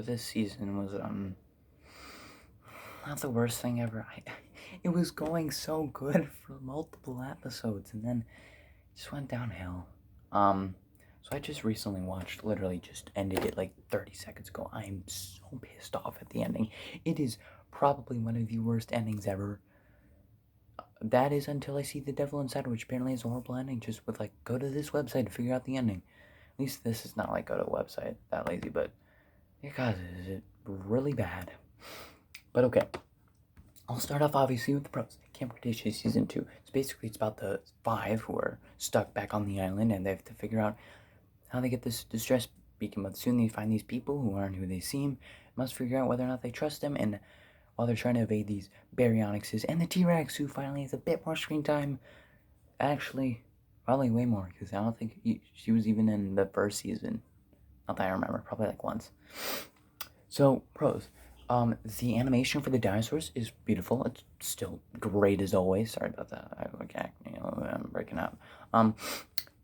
but this season was not the worst thing ever. It was going so good for multiple episodes, and then it just went downhill. So I just recently watched, literally just ended it like 30 seconds ago. I am so pissed off at the ending. It is probably one of the worst endings ever. That is until I see The Devil Inside, which apparently is a horrible ending. Just with like, go to this website to figure out the ending. At least this is not like go to a website that lazy, but God, is it really bad? But okay, I'll start off obviously with the pros. Camp Cretaceous season 2. So basically, it's about the 5 who are stuck back on the island, and they have to figure out how they get this distress beacon. But soon they find these people who aren't who they seem, must figure out whether or not they trust them, and while they're trying to evade these baryonyxes and the T-Rex, who finally has a bit more screen time. Actually, probably way more, because I don't think she was even in the first season. Not that I remember, probably like once. So, pros. The animation for the dinosaurs is beautiful. It's still great as always. Sorry about that. I'm breaking out.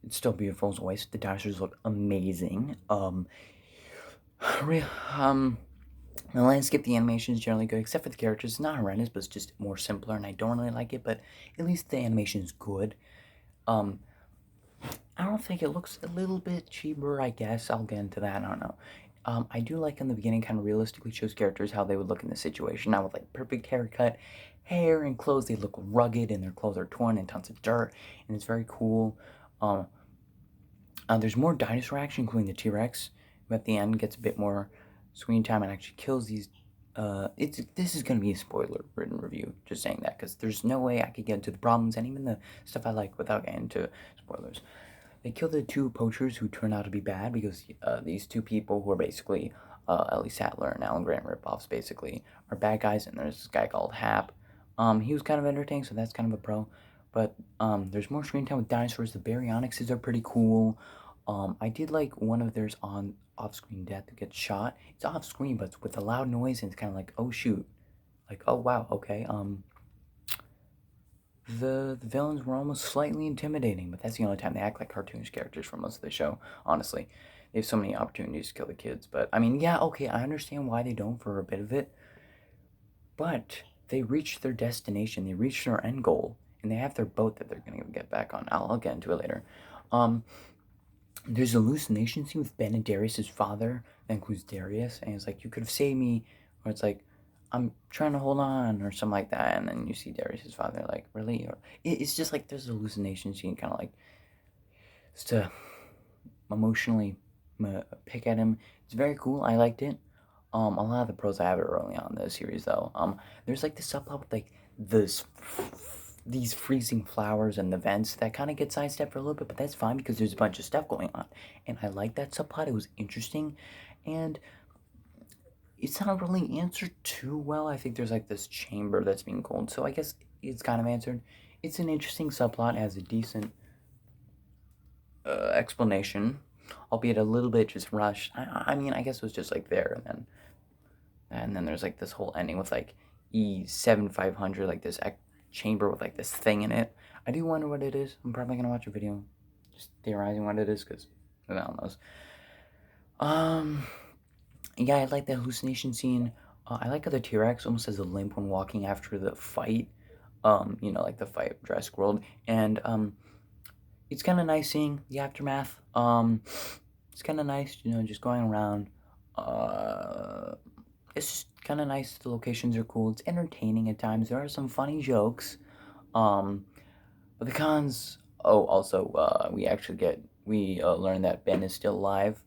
It's still beautiful as always. The dinosaurs look amazing. The landscape, the animation is generally good, except for the characters. It's not horrendous, but it's just more simpler, and I don't really like it. But at least the animation is good. I don't think it looks a little bit cheaper. I guess I'll get into that. I don't know. I do like in the beginning, kind of realistically shows characters how they would look in this situation. Now with like perfect haircut, hair, and clothes, they look rugged, and their clothes are torn and tons of dirt, and it's very cool. There's more dinosaur action, including the T-Rex, who at the end gets a bit more screen time and actually kills these. This is gonna be a spoiler-ridden review. Just saying that because there's no way I could get into the problems and even the stuff I like without getting into spoilers. They kill the 2 poachers who turn out to be bad because these 2 people who are basically Ellie Sattler and Alan Grant ripoffs basically are bad guys, and there's this guy called Hap. He was kind of entertaining, so that's kind of a pro. But there's more screen time with dinosaurs. The baryonyxes are pretty cool. I did like one of theirs on off-screen death that gets shot. It's off-screen, but it's with a loud noise, and it's kind of like, oh shoot, like oh wow, okay. The villains were almost slightly intimidating, but that's the only time they act like cartoonish characters for most of the show. Honestly, they have so many opportunities to kill the kids, but I mean, yeah, okay, I understand why they don't for a bit of it, but they reached their destination. They reached their end goal, and they have their boat that they're gonna get back on. I'll get into it later. There's a hallucination scene with Ben and Darius' father that includes Darius, and it's like, you could have saved me, or it's like, I'm trying to hold on, or something like that, and then you see Darius' father, like, really? Or it's just like there's a hallucination scene, kind of like, just to emotionally pick at him. It's very cool. I liked it. A lot of the pros I have it early on in the series, though. There's like this subplot with like this these freezing flowers and the vents that kind of get sidestepped for a little bit, but that's fine because there's a bunch of stuff going on, and I like that subplot. It was interesting, and it's not really answered too well. I think there's like this chamber that's being cold, so I guess it's kind of answered. It's an interesting subplot, has a decent explanation, albeit a little bit just rushed. I mean, I guess it was just like there, and then there's like this whole ending with like E7500, like this chamber with like this thing in it. I do wonder what it is. I'm probably gonna watch a video, just theorizing what it is, because who the hell knows. Yeah, I like the hallucination scene. I like how the T-Rex almost has a limp when walking after the fight. Like the fight with Jurassic World, and it's kind of nice seeing the aftermath. It's kind of nice, just going around. It's just kind of nice. The locations are cool. It's entertaining at times. There are some funny jokes. But the cons. Oh, also, we learn that Ben is still alive,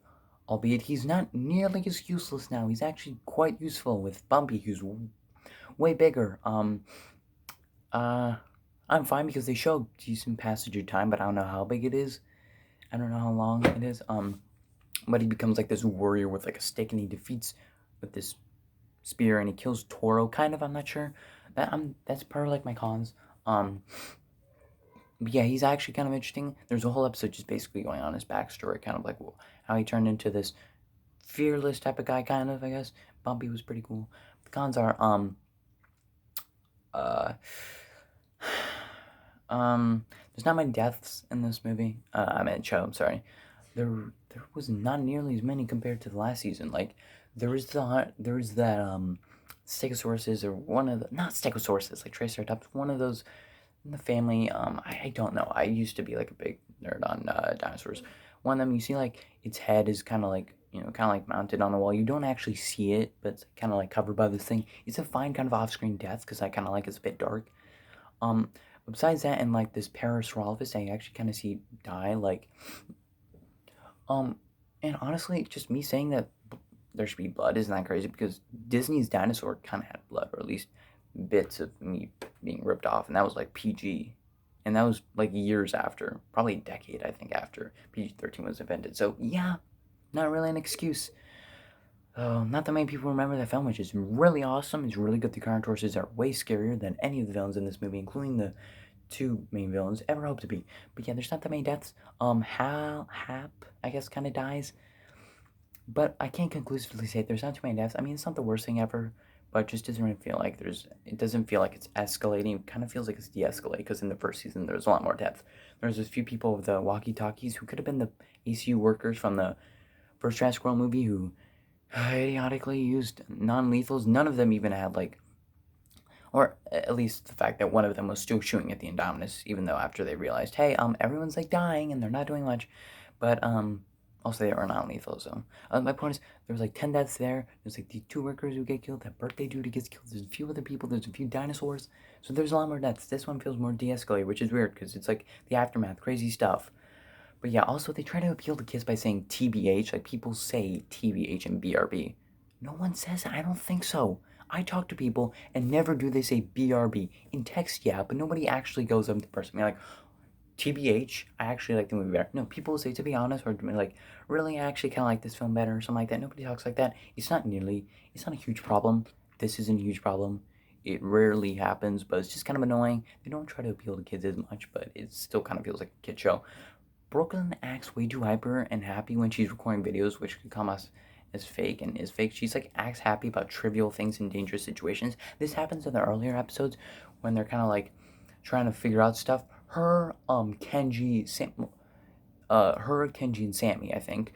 albeit he's not nearly as useless now. He's actually quite useful with Bumpy, who's way bigger. I'm fine because they show decent passage of time, but I don't know how big it is. I don't know how long it is. But he becomes like this warrior with like a stick, and he defeats with this spear, and he kills Toro. Kind of, I'm not sure. That's part of like my cons. But yeah, he's actually kind of interesting. There's a whole episode just basically going on his backstory, kind of like how he turned into this fearless type of guy, kind of. I guess Bumpy was pretty cool. The cons are uh there's not many deaths in this movie. I mean show. I'm sorry. there was not nearly as many compared to the last season. Like there was that Stegosauruses, or one of the, not Stegosauruses, like Triceratops, one of those in the family. I don't know. I used to be like a big nerd on dinosaurs. One of them, you see like its head is kind of like, kind of like mounted on the wall. You don't actually see it, but it's kind of like covered by this thing. It's a fine kind of off-screen death because I kind of like it's a bit dark. Um, besides that, and like this Parasaurolophus, I actually kind of see die. Um, and honestly, just me saying that there should be blood isn't that crazy, because Disney's dinosaur kind of had blood, or at least bits of meat being ripped off, and that was like PG. And that was like years after, probably a decade, I think, after PG-13 was invented. So, yeah, not really an excuse. Not that many people remember that film, which is really awesome. It's really good. The Carnotaurus are way scarier than any of the villains in this movie, including the two main villains ever hope to be. But yeah, there's not that many deaths. Hap, I guess, kind of dies. But I can't conclusively say there's not too many deaths. I mean, it's not the worst thing ever, but it just doesn't really feel like it doesn't feel like it's escalating. It kind of feels like it's de-escalating, because in the first season, there was a lot more deaths. There's a few people with the walkie-talkies who could have been the ACU workers from the first Jurassic World movie who idiotically used non-lethals. None of them even had like, or at least the fact that one of them was still shooting at the Indominus, even though after they realized, hey, everyone's like dying and they're not doing much. But also they are non-lethal. So my point is, there was like 10 deaths there. There's like the two workers who get killed. That birthday dude who gets killed. There's a few other people. There's a few dinosaurs. So there's a lot more deaths. This one feels more de-escalated, which is weird because it's like the aftermath, crazy stuff. But yeah, also they try to appeal to kids by saying TBH. Like, people say TBH and BRB. No one says that. I don't think so. I talk to people and never do they say BRB. In text, yeah, but nobody actually goes up to the person and be like, TBH, I actually like the movie better. No, people say, to be honest, or like, really, I actually kind of like this film better, or something like that. Nobody talks like that. It's not a huge problem. This isn't a huge problem. It rarely happens, but it's just kind of annoying. They don't try to appeal to kids as much, but it still kind of feels like a kid show. Brooklyn acts way too hyper and happy when she's recording videos, which could come as fake and is fake. She's like acts happy about trivial things in dangerous situations. This happens in the earlier episodes when they're kind of like trying to figure out stuff. Kenji and Sammy, I think,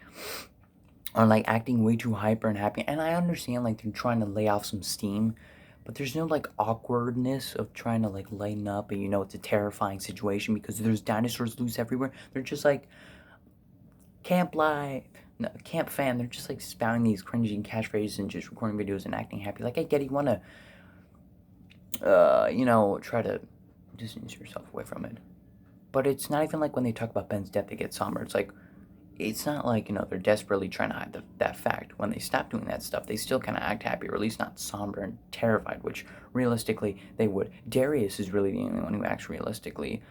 are like acting way too hyper and happy. And I understand like they're trying to lay off some steam, but there's no like awkwardness of trying to like lighten up, and it's a terrifying situation because there's dinosaurs loose everywhere. They're just like camp life, no, camp fan. They're just like spouting these cringy catchphrases and just recording videos and acting happy. Like, I get it, you want to try to distance yourself away from it, but it's not even like when they talk about Ben's death they get somber. It's not like, they're desperately trying to hide that fact. When they stop doing that stuff, they still kind of act happy, or at least not somber and terrified, which realistically they would. Darius is really the only one who acts realistically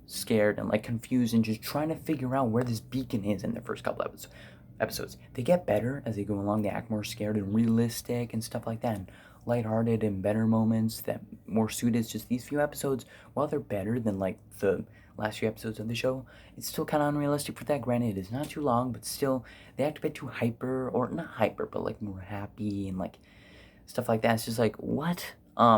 scared and like confused and just trying to figure out where this beacon is in the first couple episodes. They get better as they go along. They act more scared and realistic and stuff like that, and lighthearted and better moments that more suited. It's just these few episodes, while they're better than like the last few episodes of the show, it's still kind of unrealistic for that. Granted, it is not too long, but still, they act a bit too hyper, or not hyper, but like more happy and like stuff like that. It's just like, what? What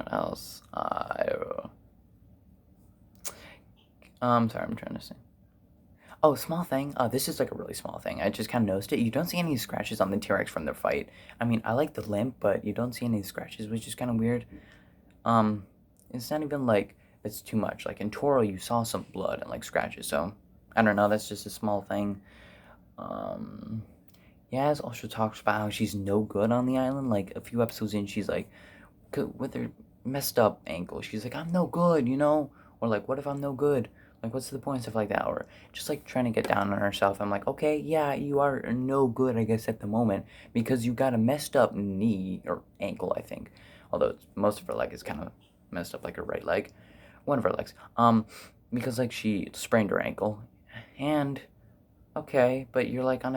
else? Sorry, I'm trying to say. Oh, small thing. This is like a really small thing. I just kind of noticed it. You don't see any scratches on the T-Rex from the fight. I mean, I like the limp, but you don't see any scratches, which is kind of weird. Um, it's not even like it's too much. Like in Toro, you saw some blood and like scratches. So I don't know. That's just a small thing. Um, Yaz also talks about how she's no good on the island. Like a few episodes in, she's like, with her messed up ankle, she's like, I'm no good, or like, what if I'm no good? Like, what's the point? Stuff like that, or just like trying to get down on herself. I'm like, okay, yeah, you are no good, I guess, at the moment, because you got a messed up knee or ankle, I think. Although most of her leg is kind of messed up, like her right leg, one of her legs. Because like she sprained her ankle, and okay, but you're like on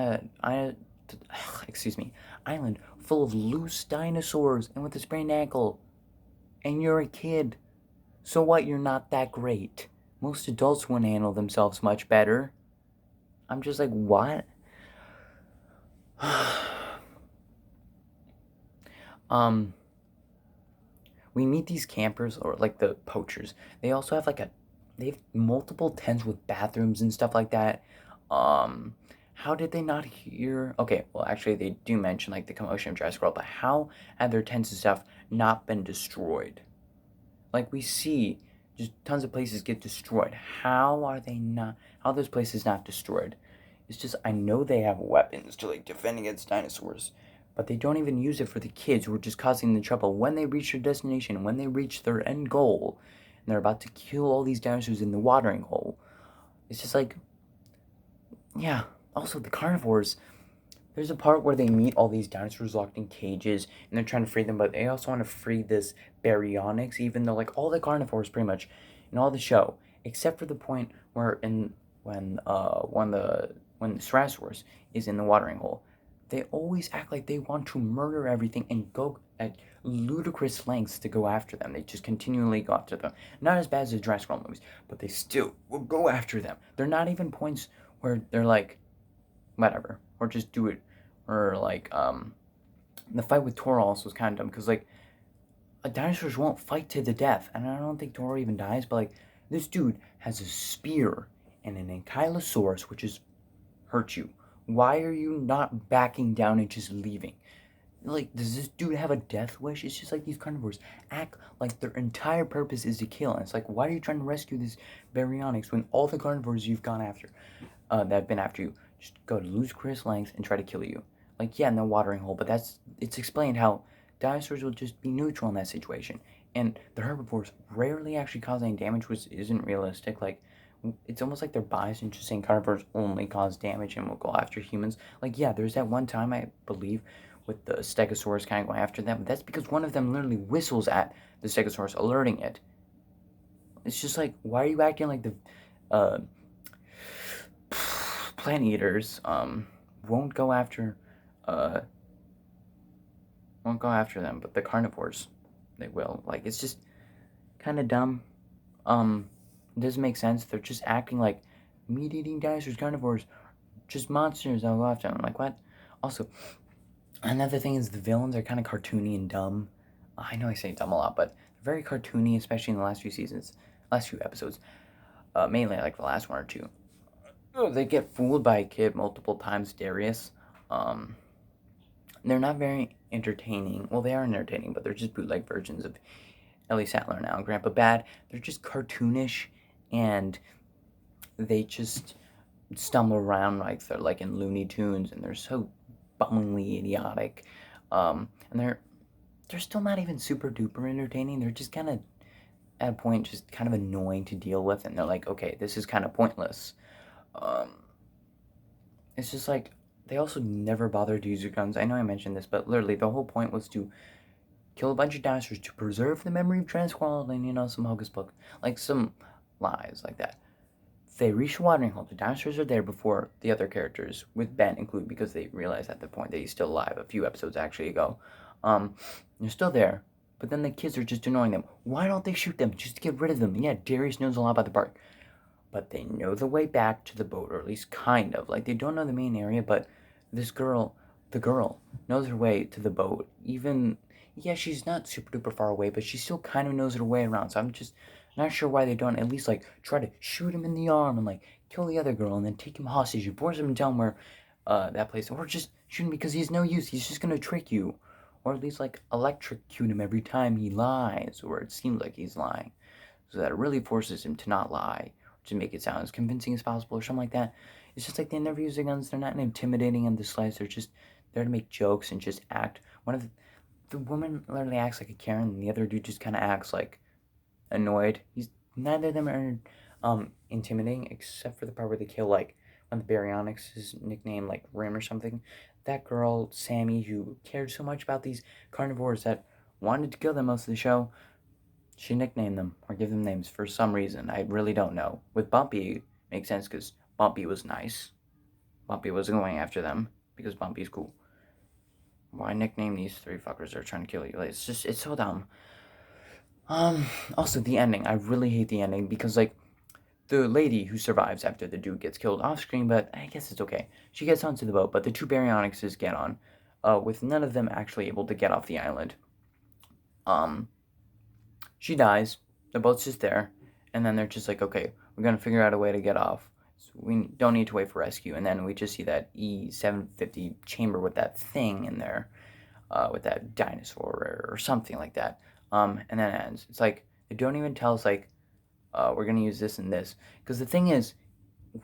excuse me, island full of loose dinosaurs and with a sprained ankle, and you're a kid. So what? You're not that great. Most adults wouldn't handle themselves much better. I'm just like, what? um, we meet these campers, or like the poachers. They also have like a they have multiple tents with bathrooms and stuff like that. Um, how did they not hear? Okay, well, actually, they do mention like the commotion of Jurassic World, but how have their tents and stuff not been destroyed? Like we see, just tons of places get destroyed. How are they not? How are those places not destroyed? It's just I know they have weapons to like defend against dinosaurs, but they don't even use it for the kids who are just causing the trouble when they reach their destination, when they reach their end goal, and they're about to kill all these dinosaurs in the watering hole. It's just like, yeah. Also, the carnivores. There's a part where they meet all these dinosaurs locked in cages, and they're trying to free them, but they also want to free this baryonyx, even though like all the carnivores pretty much in all the show, except for the point where in when the Ceratosaurus is in the watering hole, they always act like they want to murder everything and go at ludicrous lengths to go after them. They just continually go after them. Not as bad as the Jurassic World movies, but they still will go after them. They're not even points where they're like, whatever, or just do it, or like the fight with Toro also was kind of dumb because like dinosaurs won't fight to the death, and I don't think Toro even dies, but like this dude has a spear and an ankylosaurus which is hurt you. Why are you not backing down and just leaving? Like, does this dude have a death wish? It's just like these carnivores act like their entire purpose is to kill. And it's like, why are you trying to rescue this baryonyx when all the carnivores you've gone after, that have been after you, just go to ludicrous lengths and try to kill you? Like, yeah, no watering hole, but it's explained how dinosaurs will just be neutral in that situation. And the herbivores rarely actually cause any damage, which isn't realistic. Like, it's almost like they're biased and just saying carnivores only cause damage and will go after humans. Like, yeah, there's that one time, I believe, with the Stegosaurus kind of going after them. But that's because one of them literally whistles at the Stegosaurus, alerting it. It's just like, why are you acting like the uh, plant eaters won't go after uh, won't go after them, but the carnivores they will. Like it's just kind of dumb. It doesn't make sense. They're just acting like meat-eating dinosaurs, carnivores, just monsters that'll go after them. I'm like what? Also, another thing is the villains are kind of cartoony and dumb. I know I say dumb a lot, but they're very cartoony, especially in the last few seasons, last few episodes. Mainly like the last one or two. Oh, they get fooled by a kid multiple times, Darius. Um, they're not very entertaining. Well, they are entertaining, but they're just bootleg versions of Ellie Sattler now and Grandpa Bad. They're just cartoonish, and they just stumble around like they're like in Looney Tunes, and they're so bumblingly idiotic. And they're still not even super duper entertaining. They're just kind of at a point just kind of annoying to deal with, and they're like, okay, this is kind of pointless. Um, it's just like they also never bothered to use their guns. I know I mentioned this, but literally the whole point was to kill a bunch of dinosaurs to preserve the memory of Transqual and some hocus pocus, like some lies like that. They reach the watering hole. The dinosaurs are there before the other characters, with Ben included, because they realize at the point that he's still alive. A few episodes actually ago, they're still there. But then the kids are just annoying them. Why don't they shoot them just to get rid of them? Yeah, Darius knows a lot about the park, but they know the way back to the boat, or at least kind of. Like they don't know the main area, but the girl, knows her way to the boat. Even yeah, she's not super duper far away, but she still kind of knows her way around. So I'm just not sure why they don't at least like try to shoot him in the arm and like kill the other girl and then take him hostage and force him down where that place, or just shoot him because he's no use. He's just gonna trick you, or at least like electrocute him every time he lies, or it seems like he's lying, so that it really forces him to not lie, to make it sound as convincing as possible or something like that. It's just like they never use their guns. They're not intimidating in the slightest. They're just there to make jokes and just act. One of the woman literally acts like a Karen, and the other dude just kind of acts like annoyed. He's neither of them are intimidating except for the part where they kill like one of the baryonyx is nicknamed like Rim or something. That girl Sammy, who cared so much about these carnivores that wanted to kill them most of the show, she nicknamed them or give them names for some reason. I really don't know. With Bumpy, it makes sense because Bumpy was nice. Bumpy wasn't going after them because Bumpy's cool. Why nickname these three fuckers that are trying to kill you? Like, it's so dumb. Also the ending. I really hate the ending because like the lady who survives after the dude gets killed off screen, but I guess it's okay. She gets onto the boat, but the two baryonyxes get on, with none of them actually able to get off the island. Um, she dies. The boat's just there, and then they're just like, okay, we're gonna figure out a way to get off. So we don't need to wait for rescue. And then we just see that E750 chamber with that thing in there, with that dinosaur or something like that. And then it ends. It's like they don't even tell us like, we're gonna use this and this, because the thing is,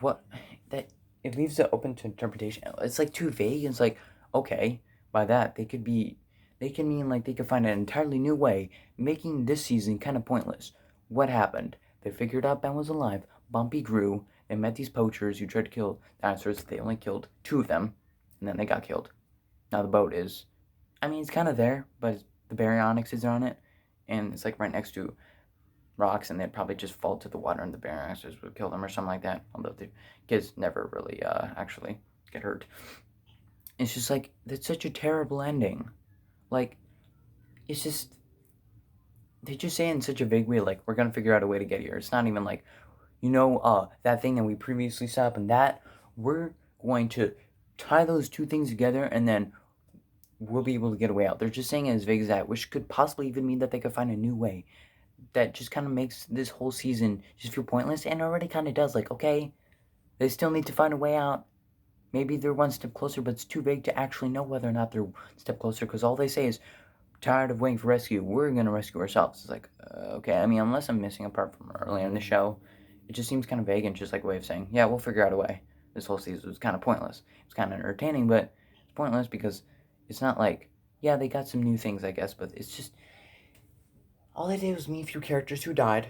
what that it leaves it open to interpretation. It's like too vague. It's like, okay, by that they can mean like they could find an entirely new way, making this season kind of pointless. What happened? They figured out Ben was alive. Bumpy grew. They met these poachers who tried to kill dinosaurs. They only killed two of them, and then they got killed. Now the boat is, I mean, it's kind of there, but the baryonyx is on it, and it's like right next to rocks, and they'd probably just fall to the water, and the baryonyxes would kill them or something like that. Although the kids never really actually get hurt. It's just like that's such a terrible ending. Like, it's just they just say it in such a vague way. Like, we're gonna figure out a way to get here. It's not even like, that thing that we previously set up, and that we're going to tie those two things together, and then we'll be able to get a way out. They're just saying it as vague as that, which could possibly even mean that they could find a new way. That just kind of makes this whole season just feel pointless, and already kind of does. Like, okay, they still need to find a way out. Maybe they're one step closer, but it's too vague to actually know whether or not they're one step closer, because all they say is, tired of waiting for rescue, we're going to rescue ourselves. It's like, okay, I mean, unless I'm missing a part from earlier in the show, it just seems kind of vague and just like a way of saying, yeah, we'll figure out a way. This whole season was kind of pointless. It's kind of entertaining, but it's pointless because it's not like, yeah, they got some new things, I guess, but it's just, all they did was meet a few characters who died,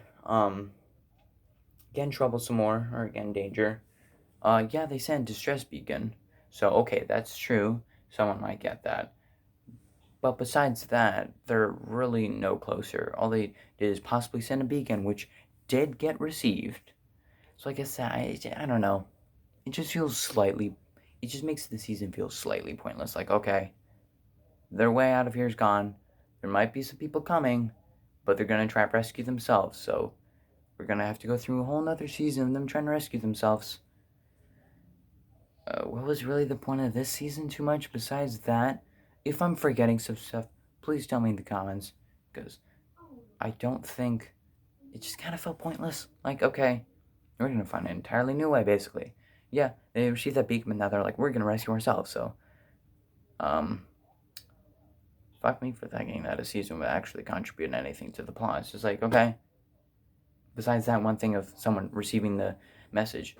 get in trouble some more, or get in danger. Yeah, they sent distress beacon, so okay, that's true. Someone might get that. But besides that, they're really no closer. All they did is possibly send a beacon, which did get received. So I guess I don't know. It just feels slightly. It just makes the season feel slightly pointless. Like, okay, their way out of here is gone. There might be some people coming, but they're gonna try to rescue themselves. So we're gonna have to go through a whole nother season of them trying to rescue themselves. What was really the point of this season too much besides that? If I'm forgetting some stuff, please tell me in the comments, because I don't think it just kind of felt pointless. Like, okay, we're gonna find an entirely new way, basically. Yeah, they received that beacon, now they're like, we're gonna rescue ourselves. So, um, fuck me for thinking that a season would actually contribute anything to the plot. It's just like, okay, besides that one thing of someone receiving the message,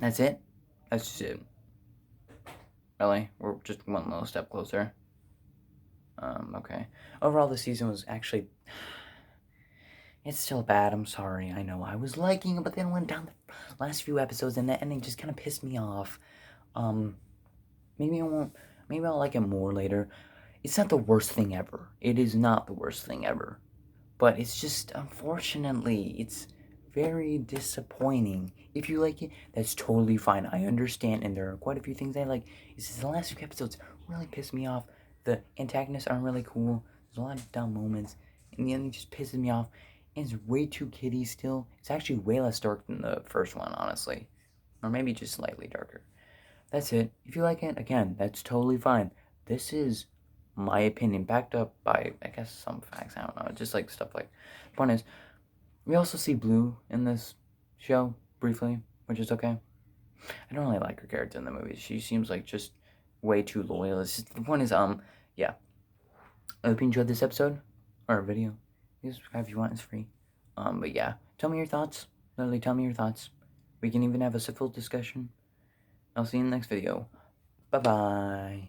that's it. That's just it. Really, we're just one little step closer. Okay. Overall, the season was actually. It's still bad. I'm sorry. I know I was liking it, but then went down the last few episodes, and the ending just kind of pissed me off. Um, maybe I won't. Maybe I'll like it more later. It's not the worst thing ever. It is not the worst thing ever. But it's just, unfortunately, it's very disappointing. If you like it, that's totally fine. I understand, and there are quite a few things I like. It's just the last few episodes really pissed me off. The antagonists aren't really cool. There's a lot of dumb moments, and the ending just pisses me off. And it's way too kiddie still. It's actually way less dark than the first one, honestly. Or maybe just slightly darker. That's it. If you like it, again, that's totally fine. This is my opinion, backed up by, I guess, some facts. I don't know. Just like stuff like. The point is, we also see Blue in this show, briefly, which is okay. I don't really like her character in the movie. She seems like just way too loyal. It's just, the point is, yeah. I hope you enjoyed this episode, or video. You can subscribe if you want, it's free. But yeah, tell me your thoughts. Literally, tell me your thoughts. We can even have a civil discussion. I'll see you in the next video. Bye-bye.